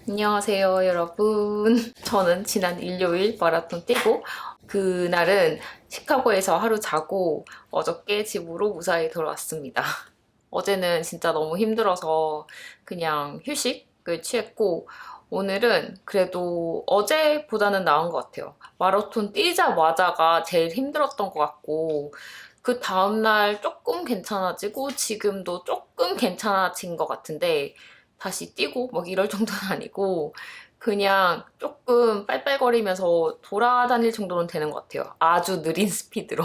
안녕하세요, 여러분. 저는 지난 일요일 마라톤 뛰고 그날은 시카고에서 하루 자고 어저께 집으로 무사히 돌아왔습니다. 어제는 진짜 너무 힘들어서 그냥 휴식을 취했고 오늘은 그래도 어제보다는 나은 것 같아요. 마라톤 뛰자마자가 제일 힘들었던 것 같고 그 다음날 조금 괜찮아지고 지금도 조금 괜찮아진 것 같은데 다시 뛰고 막 이럴 정도는 아니고 그냥 조금 빨빨거리면서 돌아다닐 정도는 되는 것 같아요. 아주 느린 스피드로.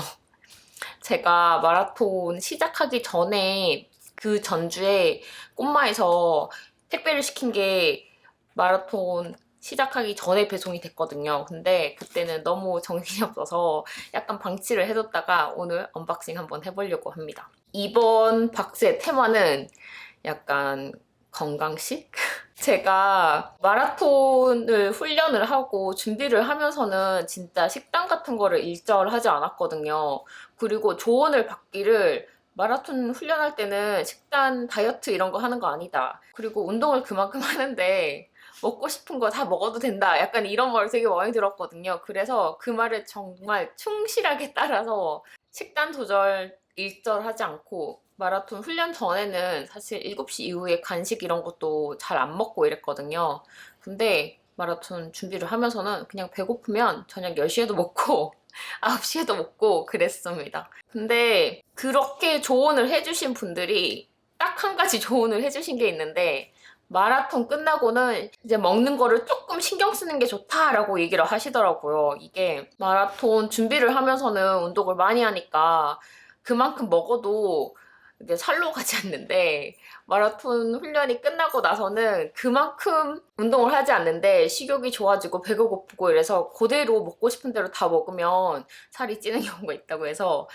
제가 마라톤 시작하기 전에 그 전주에 꼬마에서 택배를 시킨 게 마라톤 시작하기 전에 배송이 됐거든요. 근데 그때는 너무 정신이 없어서 약간 방치를 해뒀다가 오늘 언박싱 한번 해보려고 합니다. 이번 박스의 테마는 약간 건강식? 제가 마라톤을 훈련을 하고 준비를 하면서는 진짜 식단 같은 거를 일절하지 않았거든요. 그리고 조언을 받기를 마라톤 훈련할 때는 식단 다이어트 이런 거 하는 거 아니다. 그리고 운동을 그만큼 하는데 먹고 싶은 거 다 먹어도 된다. 약간 이런 말 되게 많이 들었거든요. 그래서 그 말을 정말 충실하게 따라서 식단 조절 일절하지 않고 마라톤 훈련 전에는 사실 7시 이후에 간식 이런 것도 잘 안 먹고 이랬거든요. 근데 마라톤 준비를 하면서는 그냥 배고프면 저녁 10시에도 먹고 9시에도 먹고 그랬습니다. 근데 그렇게 조언을 해주신 분들이 딱 한 가지 조언을 해주신 게 있는데 마라톤 끝나고는 이제 먹는 거를 조금 신경 쓰는 게 좋다라고 얘기를 하시더라고요. 이게 마라톤 준비를 하면서는 운동을 많이 하니까 그만큼 먹어도 이제 살로 가지 않는데 마라톤 훈련이 끝나고 나서는 그만큼 운동을 하지 않는데 식욕이 좋아지고 배가 고프고 이래서 그대로 먹고 싶은 대로 다 먹으면 살이 찌는 경우가 있다고 해서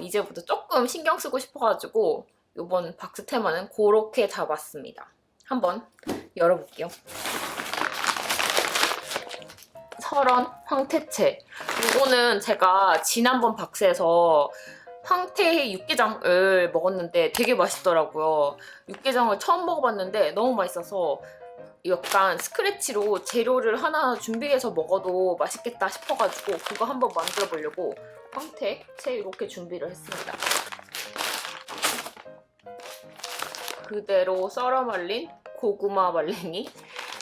이제부터 조금 신경 쓰고 싶어가지고 이번 박스 테마는 그렇게 잡았습니다. 한번 열어볼게요. 설원 황태채. 이거는 제가 지난번 박스에서 황태 육개장을 먹었는데 되게 맛있더라고요. 육개장을 처음 먹어봤는데 너무 맛있어서 약간 스크래치로 재료를 하나 준비해서 먹어도 맛있겠다 싶어가지고 그거 한번 만들어 보려고 황태채 이렇게 준비를 했습니다. 그대로 썰어 말린 고구마 말랭이.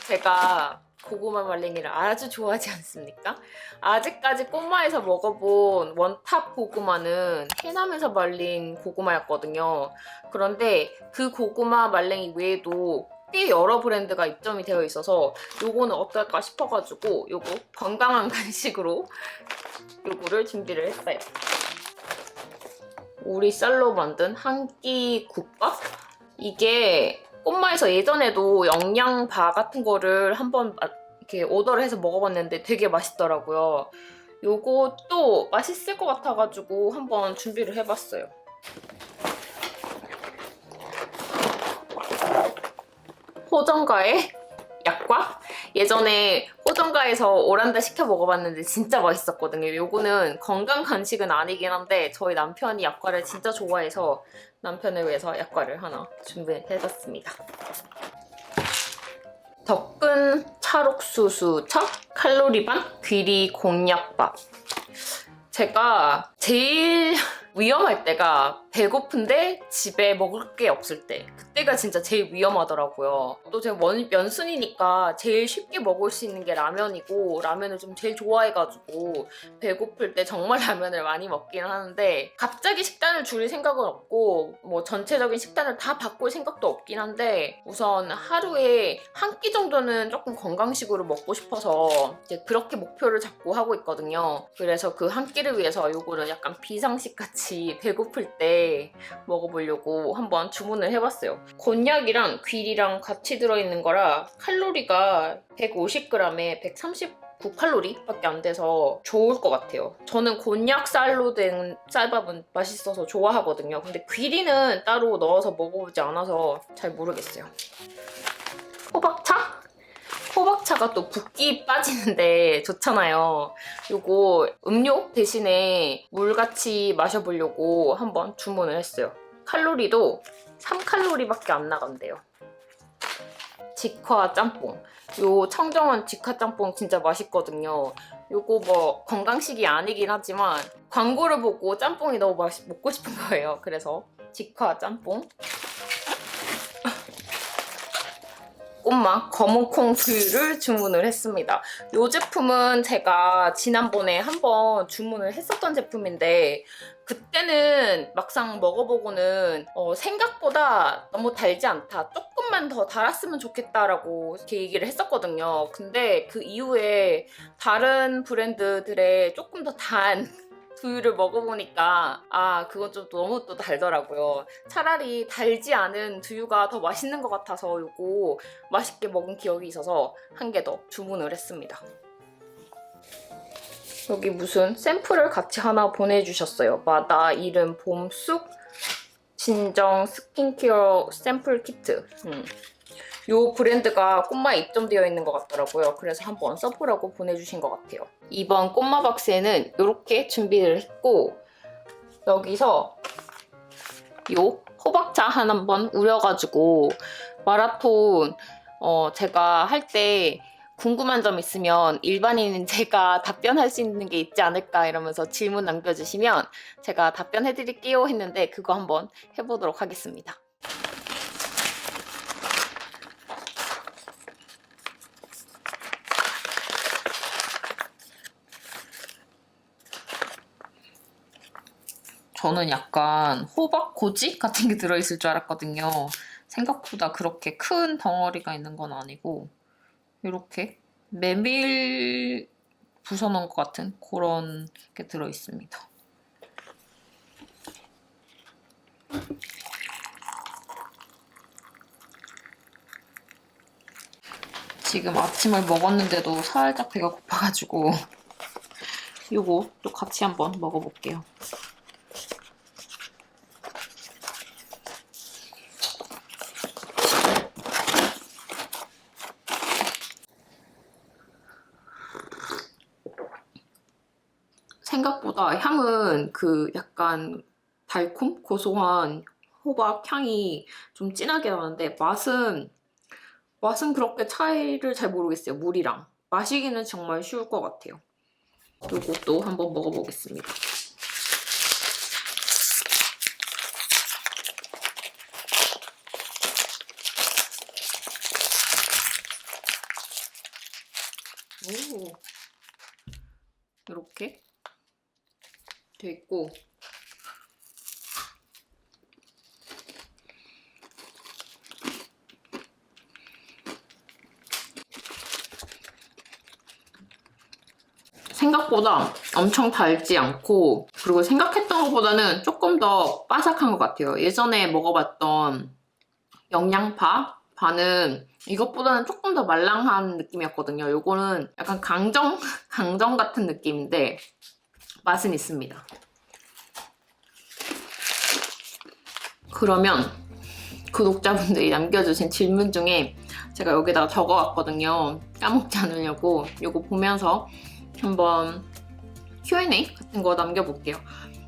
제가 고구마 말랭이를 아주 좋아하지 않습니까? 아직까지 꼬마에서 먹어본 원탑 고구마는 해남에서 말린 고구마였거든요. 그런데 그 고구마 말랭이 외에도 꽤 여러 브랜드가 입점이 되어 있어서 요거는 어떨까 싶어가지고 요거 건강한 간식으로 요거를 준비를 했어요. 우리 쌀로 만든 한 끼 국밥? 이게 꼬마에서 예전에도 영양바 같은 거를 한번 이렇게 오더를 해서 먹어봤는데 되게 맛있더라고요. 요것도 맛있을 것 같아가지고 한번 준비를 해봤어요. 호정가의 약과? 예전에 호정가에서 오란다 시켜 먹어봤는데 진짜 맛있었거든요. 요거는 건강 간식은 아니긴 한데 저희 남편이 약과를 진짜 좋아해서 남편을 위해서 약과를 하나 준비해봤습니다. 덕근 찰옥수수첩 칼로리 반 귀리 공약밥. 제가 제일 위험할 때가 배고픈데 집에 먹을 게 없을 때, 그때가 진짜 제일 위험하더라고요. 또 제가 면순이니까 제일 쉽게 먹을 수 있는 게 라면이고 라면을 좀 제일 좋아해가지고 배고플 때 정말 라면을 많이 먹긴 하는데 갑자기 식단을 줄일 생각은 없고 뭐 전체적인 식단을 다 바꿀 생각도 없긴 한데 우선 하루에 한 끼 정도는 조금 건강식으로 먹고 싶어서 이제 그렇게 목표를 잡고 하고 있거든요. 그래서 그 한 끼를 위해서 요거는 약간 비상식 같이 배고플 때 먹어보려고 한번 주문을 해봤어요. 곤약이랑 귀리랑 같이 들어있는 거라 칼로리가 150g에 139칼로리밖에 안 돼서 좋을 것 같아요. 저는 곤약 쌀로 된 쌀밥은 맛있어서 좋아하거든요. 근데 귀리는 따로 넣어서 먹어보지 않아서 잘 모르겠어요. 호박차? 호박차가 또 붓기 빠지는데 좋잖아요. 요거 음료 대신에 물같이 마셔보려고 한번 주문을 했어요. 칼로리도 3칼로리밖에 안 나간대요. 직화 짬뽕. 요 청정원 직화 짬뽕 진짜 맛있거든요. 요거 뭐 건강식이 아니긴 하지만 광고를 보고 짬뽕이 너무 먹고 싶은 거예요. 그래서 직화 짬뽕. 꼬막 검은콩 두유를 주문을 했습니다. 이 제품은 제가 지난번에 한번 주문을 했었던 제품인데 그때는 막상 먹어보고는 생각보다 너무 달지 않다. 조금만 더 달았으면 좋겠다라고 이렇게 얘기를 했었거든요. 근데 그 이후에 다른 브랜드들의 조금 더 단 두유를 먹어보니까 그건 좀 너무 또 달더라고요. 차라리 달지 않은 두유가 더 맛있는 것 같아서 이거 맛있게 먹은 기억이 있어서 한 개 더 주문을 했습니다. 여기 무슨 샘플을 같이 하나 보내주셨어요. 마다 이름 봄쑥 진정 스킨케어 샘플 키트. 이 브랜드가 꽃마에 입점되어 있는 것 같더라고요. 그래서 한번 써보라고 보내주신 것 같아요. 이번 꽃마 박스에는 이렇게 준비를 했고 여기서 이 호박차 한번 우려가지고 마라톤 제가 할 때 궁금한 점 있으면 일반인인 제가 답변할 수 있는 게 있지 않을까 이러면서 질문 남겨주시면 제가 답변해드릴게요 했는데 그거 한번 해보도록 하겠습니다. 저는 약간 호박 고지 같은 게 들어있을 줄 알았거든요. 생각보다 그렇게 큰 덩어리가 있는 건 아니고 이렇게 메밀 부숴놓은 것 같은 그런 게 들어있습니다. 지금 아침을 먹었는데도 살짝 배가 고파가지고 이거 또 같이 한번 먹어볼게요. 생각보다 향은 그 약간 달콤? 고소한 호박 향이 좀 진하게 나는데 맛은 그렇게 차이를 잘 모르겠어요. 물이랑. 마시기는 정말 쉬울 것 같아요. 이것도 한번 먹어보겠습니다. 오, 이렇게 돼 있고 생각보다 엄청 달지 않고 그리고 생각했던 것보다는 조금 더 바삭한 것 같아요. 예전에 먹어봤던 영양파는 이것보다는 조금 더 말랑한 느낌이었거든요. 요거는 약간 강정 같은 느낌인데 맛은 있습니다. 그러면 구독자분들이 남겨주신 질문 중에 제가 여기다가 적어왔거든요. 까먹지 않으려고. 요거 보면서 한번 Q&A 같은 거 남겨볼게요.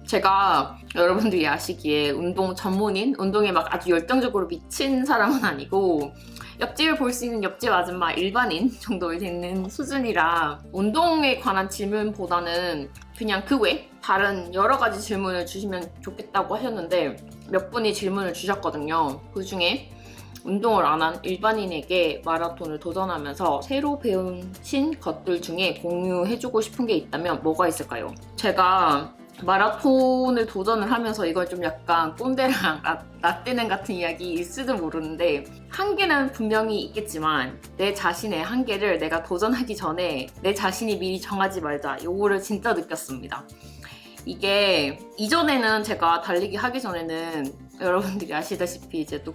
제가 여러분들이 아시기에 운동 전문인, 운동에 막 아주 열정적으로 미친 사람은 아니고 옆집을 볼 수 있는 옆집 아줌마 일반인 정도 되는 수준이라 운동에 관한 질문보다는 그냥 그 외 다른 여러 가지 질문을 주시면 좋겠다고 하셨는데 몇 분이 질문을 주셨거든요. 그 중에 운동을 안 한 일반인에게 마라톤을 도전하면서 새로 배우신 것들 중에 공유해주고 싶은 게 있다면 뭐가 있을까요? 제가 마라톤을 도전을 하면서 이걸 좀 약간 꼰대랑 라떼는 같은 이야기일 수도 모르는데 한계는 분명히 있겠지만 내 자신의 한계를 내가 도전하기 전에 내 자신이 미리 정하지 말자. 요거를 진짜 느꼈습니다. 이게 이전에는 제가 달리기 하기 전에는 여러분들이 아시다시피 이제 또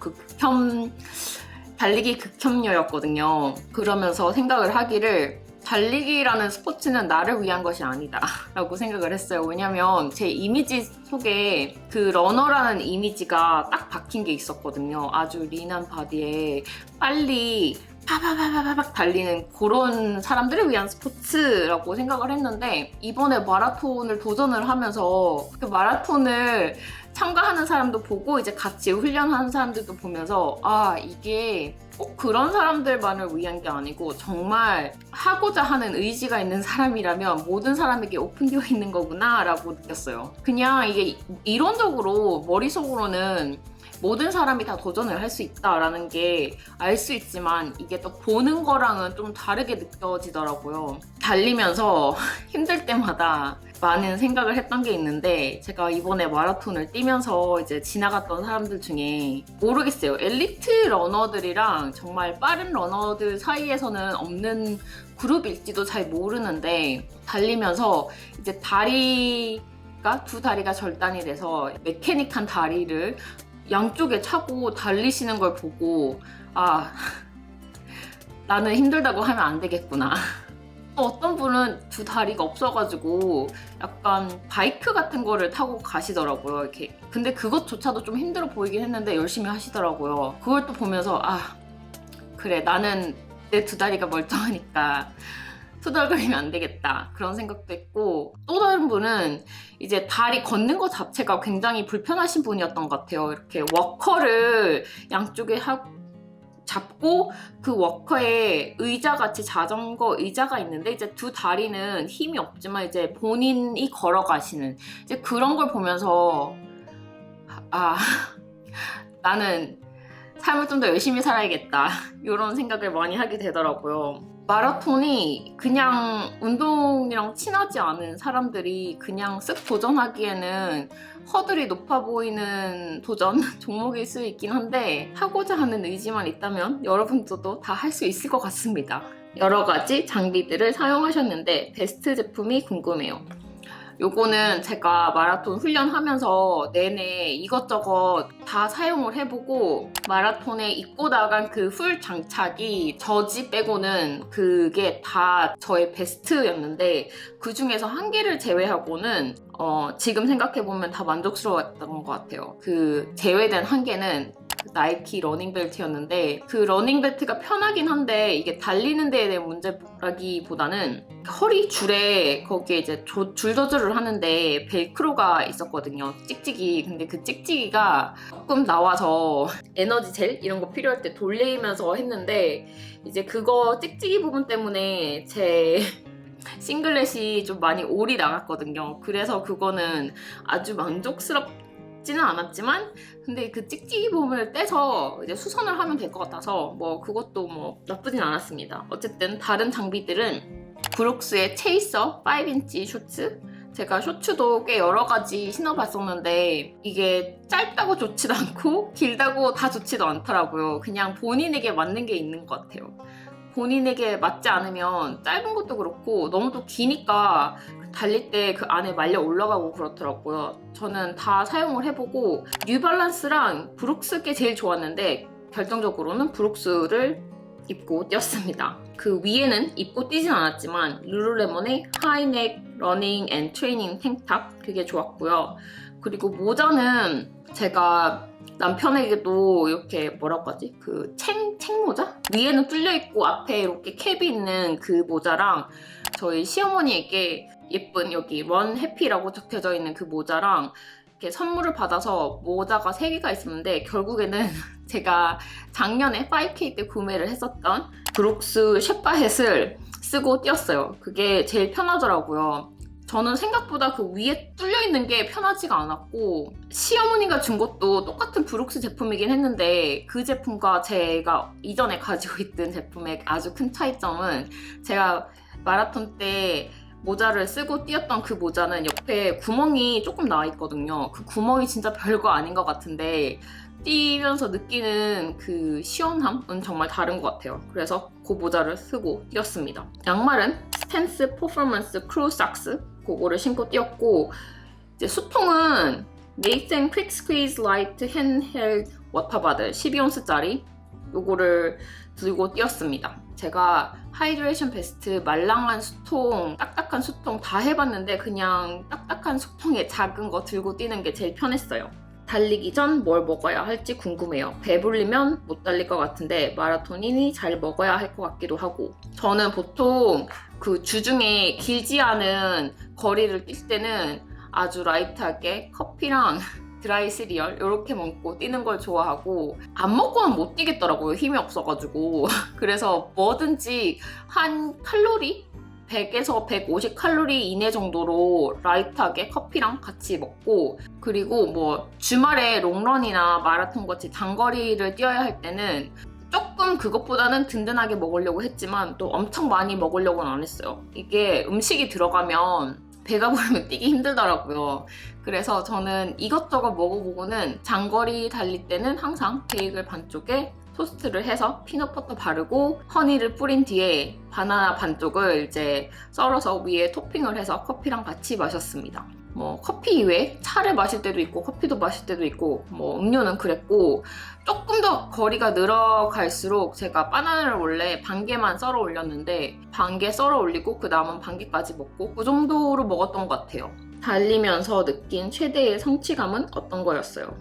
달리기 극혐녀였거든요. 그러면서 생각을 하기를 달리기라는 스포츠는 나를 위한 것이 아니다 라고 생각을 했어요. 왜냐면 제 이미지 속에 그 러너라는 이미지가 딱 박힌 게 있었거든요. 아주 린한 바디에 빨리 파바바바박 달리는 그런 사람들을 위한 스포츠라고 생각을 했는데 이번에 마라톤을 도전을 하면서 그 마라톤을 참가하는 사람도 보고 이제 같이 훈련하는 사람들도 보면서 이게 꼭 그런 사람들만을 위한 게 아니고 정말 하고자 하는 의지가 있는 사람이라면 모든 사람에게 오픈되어 있는 거구나 라고 느꼈어요. 그냥 이게 이론적으로 머릿속으로는 모든 사람이 다 도전을 할 수 있다라는 게 알 수 있지만 이게 또 보는 거랑은 좀 다르게 느껴지더라고요. 달리면서 힘들 때마다 많은 생각을 했던 게 있는데, 제가 이번에 마라톤을 뛰면서 이제 지나갔던 사람들 중에 모르겠어요. 엘리트 러너들이랑 정말 빠른 러너들 사이에서는 없는 그룹일지도 잘 모르는데, 달리면서 이제 두 다리가 절단이 돼서 메케닉한 다리를 양쪽에 차고 달리시는 걸 보고, 아, 나는 힘들다고 하면 안 되겠구나. 어떤 분은 두 다리가 없어가지고 약간 바이크 같은 거를 타고 가시더라고요. 이렇게. 근데 그것조차도 좀 힘들어 보이긴 했는데 열심히 하시더라고요. 그걸 또 보면서, 아, 그래, 나는 내 두 다리가 멀쩡하니까 투덜거리면 안 되겠다, 그런 생각도 했고, 또 다른 분은 이제 다리 걷는 것 자체가 굉장히 불편하신 분이었던 것 같아요. 이렇게 워커를 양쪽에 잡고 그 워커에 의자같이 자전거 의자가 있는데 이제 두 다리는 힘이 없지만 이제 본인이 걸어가시는 이제 그런 걸 보면서, 아, 나는 삶을 좀 더 열심히 살아야겠다, 이런 생각을 많이 하게 되더라고요. 마라톤이 그냥 운동이랑 친하지 않은 사람들이 그냥 쓱 도전하기에는 허들이 높아 보이는 도전 종목일 수 있긴 한데, 하고자 하는 의지만 있다면 여러분들도 다 할 수 있을 것 같습니다. 여러 가지 장비들을 사용하셨는데 베스트 제품이 궁금해요. 요거는 제가 마라톤 훈련하면서 내내 이것저것 다 사용을 해보고, 마라톤에 입고 나간 그 풀 장착이 저지 빼고는 그게 다 저의 베스트였는데, 그 중에서 한 개를 제외하고는 지금 생각해보면 다 만족스러웠던 것 같아요. 그 제외된 한 개는 나이키 러닝벨트였는데, 그 러닝벨트가 편하긴 한데 이게 달리는 데에 대한 문제라기보다는 허리 줄에 거기에 이제 줄 조절을 하는데 벨크로가 있었거든요. 찍찍이. 근데 그 찍찍이가 조금 나와서 에너지 젤 이런 거 필요할 때 돌리면서 했는데, 이제 그거 찍찍이 부분 때문에 제 싱글렛이 좀 많이 올이 나갔거든요. 그래서 그거는 아주 만족스럽지는 않았지만, 근데 그 찍찍이 부분을 떼서 이제 수선을 하면 될 것 같아서 뭐 그것도 뭐 나쁘진 않았습니다. 어쨌든 다른 장비들은 브룩스의 체이서 5인치 셔츠, 제가 셔츠도 꽤 여러 가지 신어봤었는데 이게 짧다고 좋지도 않고 길다고 다 좋지도 않더라고요. 그냥 본인에게 맞는 게 있는 것 같아요. 본인에게 맞지 않으면 짧은 것도 그렇고 너무 또 기니까 달릴 때 그 안에 말려 올라가고 그렇더라고요. 저는 다 사용을 해보고 뉴발란스랑 브룩스게 제일 좋았는데 결정적으로는 브룩스를 입고 뛰었습니다. 그 위에는 입고 뛰진 않았지만 룰루레몬의 하이넥 러닝 앤 트레이닝 탱탑, 그게 좋았고요. 그리고 모자는 제가 남편에게도 이렇게 뭐라고 하지? 그 챙 모자? 위에는 뚫려 있고 앞에 이렇게 캡이 있는 그 모자랑, 저희 시어머니에게 예쁜 여기 런 해피라고 적혀져 있는 그 모자랑 이렇게 선물을 받아서 모자가 3개가 있었는데, 결국에는 제가 작년에 5K 때 구매를 했었던 브룩스 셰파햇을 쓰고 뛰었어요. 그게 제일 편하더라고요. 저는 생각보다 그 위에 뚫려 있는 게 편하지가 않았고, 시어머니가 준 것도 똑같은 브룩스 제품이긴 했는데 그 제품과 제가 이전에 가지고 있던 제품의 아주 큰 차이점은, 제가 마라톤 때 모자를 쓰고 뛰었던 그 모자는 옆에 구멍이 조금 나와 있거든요. 그 구멍이 진짜 별거 아닌 것 같은데 뛰면서 느끼는 그 시원함은 정말 다른 것 같아요. 그래서 그 모자를 쓰고 뛰었습니다. 양말은 스탠스 퍼포먼스 크루 삭스, 그거를 신고 뛰었고, 이제 수통은 네이슨 퀵 스퀴즈 라이트 핸헬드 워터바드 12온스짜리 요거를 들고 뛰었습니다. 제가 하이드레이션 베스트, 말랑한 수통, 딱딱한 수통 다 해봤는데 그냥 딱딱한 수통에 작은 거 들고 뛰는 게 제일 편했어요. 달리기 전 뭘 먹어야 할지 궁금해요. 배불리면 못 달릴 것 같은데 마라톤이니 잘 먹어야 할 것 같기도 하고, 저는 보통 그 주중에 길지 않은 거리를 뛸 때는 아주 라이트하게 커피랑 드라이 시리얼 이렇게 먹고 뛰는 걸 좋아하고 안 먹고는 못 뛰겠더라고요. 힘이 없어가지고. 그래서 뭐든지 한 칼로리 100에서 150 칼로리 이내 정도로 라이트하게 커피랑 같이 먹고, 그리고 뭐 주말에 롱런이나 마라톤 같이 장거리를 뛰어야 할 때는 조금 그것보다는 든든하게 먹으려고 했지만 또 엄청 많이 먹으려고는 안 했어요. 이게 음식이 들어가면 배가 부르면 뛰기 힘들더라고요. 그래서 저는 이것저것 먹어보고는 장거리 달릴 때는 항상 베이글 반쪽에 토스트를 해서 피넛버터 바르고 허니를 뿌린 뒤에 바나나 반쪽을 이제 썰어서 위에 토핑을 해서 커피랑 같이 마셨습니다. 뭐 커피 이외에 차를 마실 때도 있고 커피도 마실 때도 있고 뭐 음료는 그랬고, 조금 더 거리가 늘어갈수록 제가 바나나를 원래 반 개만 썰어 올렸는데 반 개 썰어 올리고 그 남은 반 개까지 먹고 그 정도로 먹었던 것 같아요. 달리면서 느낀 최대의 성취감은 어떤 거였어요?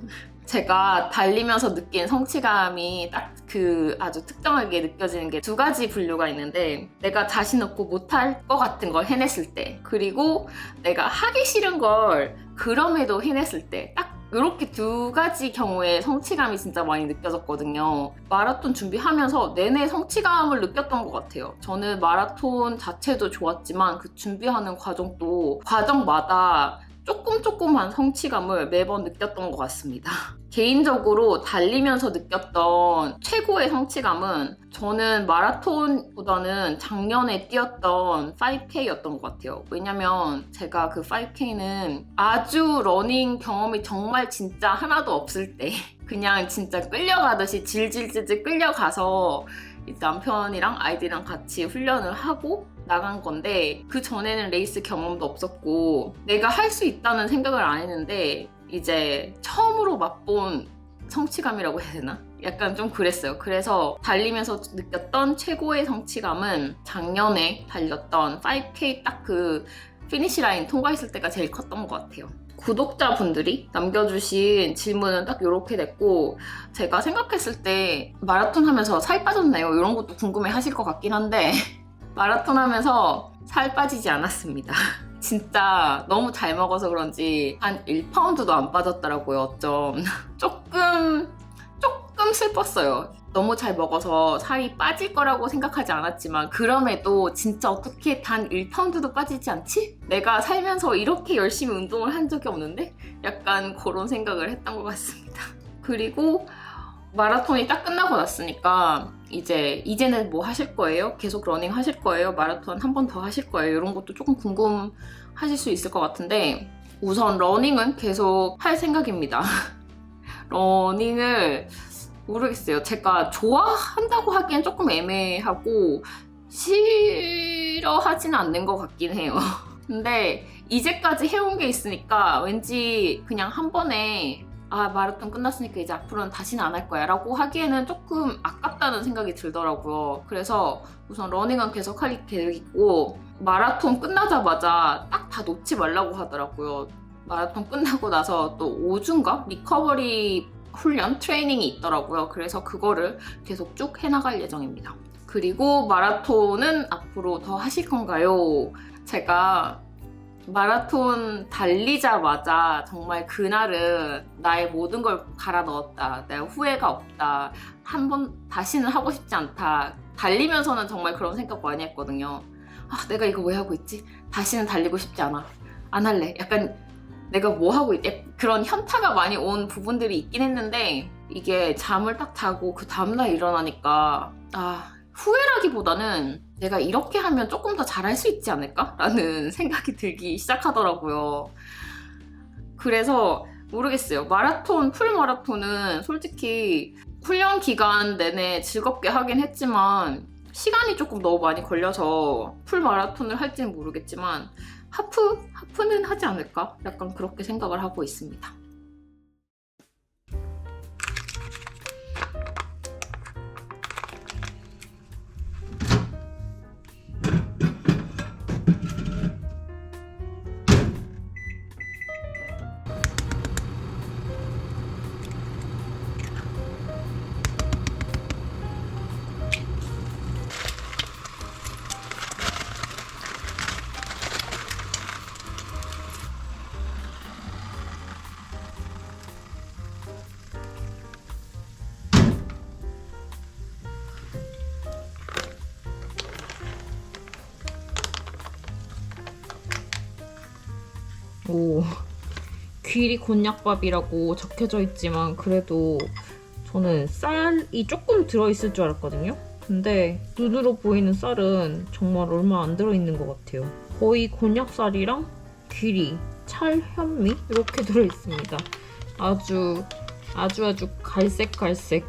제가 달리면서 느낀 성취감이 딱 그 아주 특정하게 느껴지는 게 두 가지 분류가 있는데, 내가 자신 없고 못할 것 같은 걸 해냈을 때, 그리고 내가 하기 싫은 걸 그럼에도 해냈을 때, 딱 이렇게 두 가지 경우에 성취감이 진짜 많이 느껴졌거든요. 마라톤 준비하면서 내내 성취감을 느꼈던 것 같아요. 저는 마라톤 자체도 좋았지만 그 준비하는 과정도 과정마다 조금한 성취감을 매번 느꼈던 것 같습니다. 개인적으로 달리면서 느꼈던 최고의 성취감은 저는 마라톤보다는 작년에 뛰었던 5K였던 것 같아요. 왜냐면 제가 그 5K는 아주 러닝 경험이 정말 진짜 하나도 없을 때 그냥 진짜 끌려가듯이 질질질질 끌려가서 남편이랑 아이들이랑 같이 훈련을 하고 나간 건데, 그 전에는 레이스 경험도 없었고 내가 할 수 있다는 생각을 안 했는데 이제 처음으로 맛본 성취감이라고 해야 되나? 약간 좀 그랬어요. 그래서 달리면서 느꼈던 최고의 성취감은 작년에 달렸던 5K 딱 그 피니시 라인 통과했을 때가 제일 컸던 것 같아요. 구독자분들이 남겨주신 질문은 딱 이렇게 됐고, 제가 생각했을 때 마라톤 하면서 살 빠졌나요? 이런 것도 궁금해 하실 것 같긴 한데 마라톤 하면서 살 빠지지 않았습니다. 진짜 너무 잘 먹어서 그런지 한 1파운드도 안 빠졌더라고요. 어쩜 조금 슬펐어요. 너무 잘 먹어서 살이 빠질 거라고 생각하지 않았지만 그럼에도 진짜 어떻게 단 1파운드도 빠지지 않지? 내가 살면서 이렇게 열심히 운동을 한 적이 없는데? 약간 그런 생각을 했던 것 같습니다. 그리고 마라톤이 딱 끝나고 났으니까 이제는 뭐 하실 거예요? 계속 러닝 하실 거예요? 마라톤 한 번 더 하실 거예요? 이런 것도 조금 궁금하실 수 있을 것 같은데, 우선 러닝은 계속 할 생각입니다. 러닝을 모르겠어요. 제가 좋아한다고 하기엔 조금 애매하고 싫어하지는 않는 것 같긴 해요. 근데 이제까지 해온 게 있으니까 왠지 그냥 한 번에 마라톤 끝났으니까 이제 앞으로는 다시는 안 할 거야 라고 하기에는 조금 아깝다는 생각이 들더라고요. 그래서 우선 러닝은 계속 할 계획이고, 마라톤 끝나자마자 딱 다 놓지 말라고 하더라고요. 마라톤 끝나고 나서 또 5주인가? 리커버리 훈련, 트레이닝이 있더라고요. 그래서 그거를 계속 쭉 해나갈 예정입니다. 그리고 마라톤은 앞으로 더 하실 건가요? 제가 마라톤 달리자마자 정말 그날은 나의 모든 걸 갈아 넣었다. 내가 후회가 없다. 한 번 다시는 하고 싶지 않다. 달리면서는 정말 그런 생각 많이 했거든요. 내가 이거 왜 하고 있지? 다시는 달리고 싶지 않아. 안 할래. 약간 내가 뭐 하고 있지? 그런 현타가 많이 온 부분들이 있긴 했는데, 이게 잠을 딱 자고 그 다음날 일어나니까 후회라기보다는 내가 이렇게 하면 조금 더 잘할 수 있지 않을까? 라는 생각이 들기 시작하더라고요. 그래서 모르겠어요. 풀마라톤은 솔직히 훈련 기간 내내 즐겁게 하긴 했지만 시간이 조금 너무 많이 걸려서 풀마라톤을 할지는 모르겠지만 하프는 하지 않을까? 약간 그렇게 생각을 하고 있습니다. 오, 귀리 곤약밥이라고 적혀져 있지만 그래도 저는 쌀이 조금 들어있을 줄 알았거든요. 근데 눈으로 보이는 쌀은 정말 얼마 안 들어있는 것 같아요. 거의 곤약쌀이랑 귀리, 찰, 현미 이렇게 들어있습니다. 아주 갈색해요.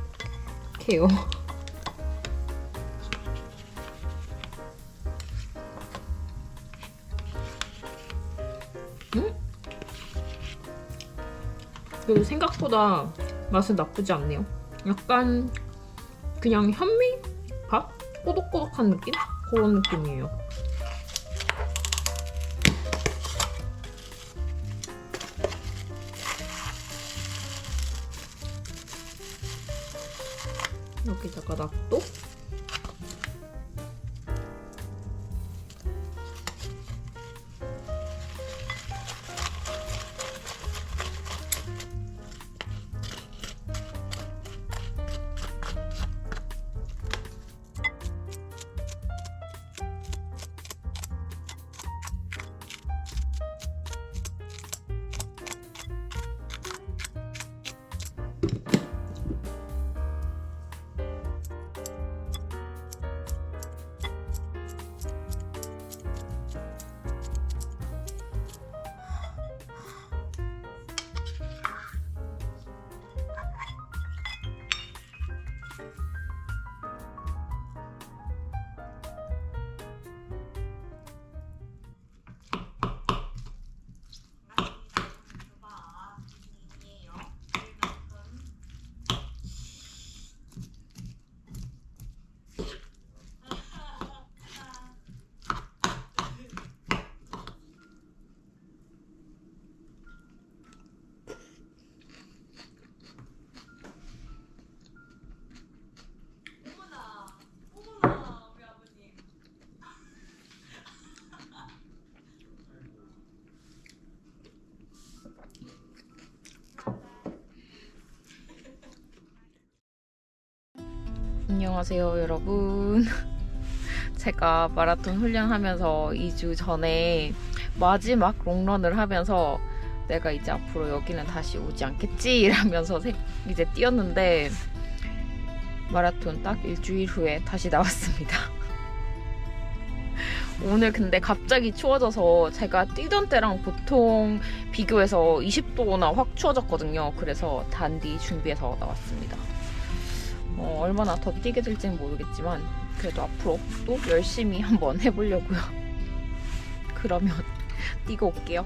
그리고 생각보다 맛은 나쁘지 않네요. 약간 그냥 현미밥? 꼬독꼬독한 느낌? 그런 느낌이에요. 여기다가 納豆. 안녕하세요 여러분. 제가 마라톤 훈련하면서 2주 전에 마지막 롱런을 하면서 내가 이제 앞으로 여기는 다시 오지 않겠지 이러면서 이제 뛰었는데 마라톤 딱 일주일 후에 다시 나왔습니다. 오늘 근데 갑자기 추워져서 제가 뛰던 때랑 보통 비교해서 20도나 확 추워졌거든요. 그래서 단디 준비해서 나왔습니다. 얼마나 더 뛰게 될지는 모르겠지만 그래도 앞으로 또 열심히 한번 해보려고요. 그러면 뛰고 올게요.